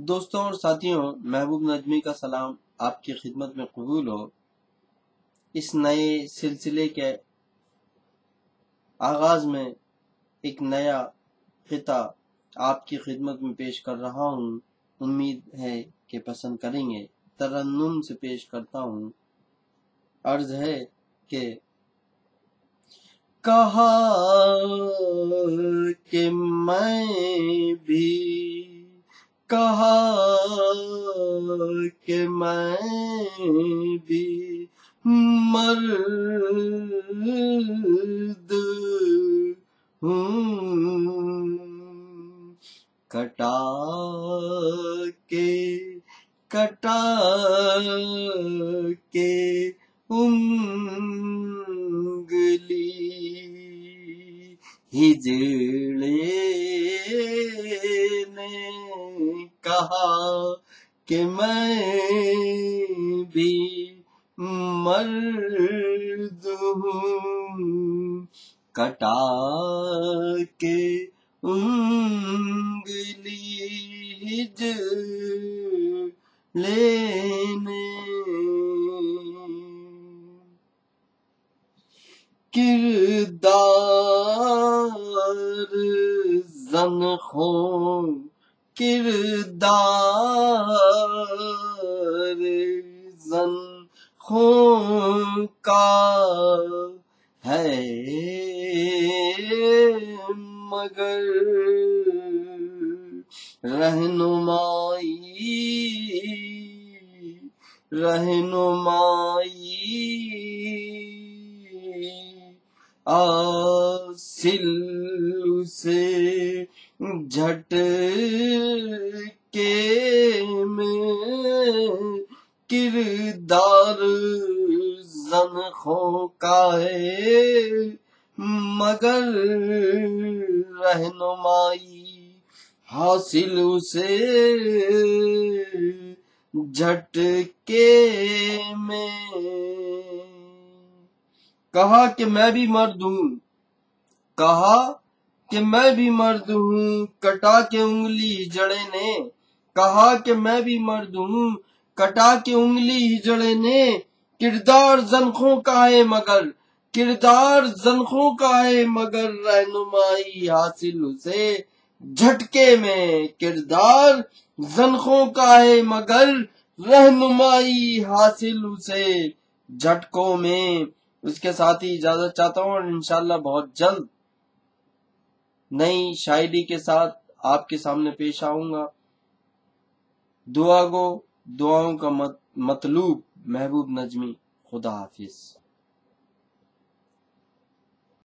دوستوں اور ساتھیوں، محبوب نجمی کا سلام آپ کی خدمت میں قبول ہو۔ اس نئے سلسلے کے آغاز میں ایک نیا خطہ آپ کی خدمت میں پیش کر رہا ہوں، امید ہے کہ پسند کریں گے۔ ترنم سے پیش کرتا ہوں۔ عرض ہے کہ کہا کہ میں بھی، کہا کہ میں بھی مرد ہوں، کٹا کے انگلی ہجڑے نے کہا کہ میں بھی مرد ہوں، کٹا کے انگلی ہجڑے نے کردار زنخوں، کردار زنخوں کا ہے مگر رہنمائی حاصل سے جھٹکے میں، کردار زنخوں کا ہے مگر رہنمائی حاصل سے جھٹکے میں۔ کہا کہ میں بھی مرد ہوں، کہا کہ میں بھی مرد ہوں، کٹا کے انگلی ہجڑے نے، کہا کہ میں بھی مرد ہوں، کٹا کے انگلی ہجڑے نے، کردار زنخوں کا ہے مگر، کردار زنخوں کا ہے مگر رہنمائی حاصل سے جھٹکے میں، کردار زنخوں کا ہے مگر رہنمائی حاصل سے جھٹکوں میں۔ اس کے ساتھ ہی اجازت چاہتا ہوں اور انشاءاللہ بہت جلد نئی شاعری کے ساتھ آپ کے سامنے پیش آؤں گا۔ دعا گو، دعاؤں کا مطلوب، محبوب نجمی۔ خدا حافظ۔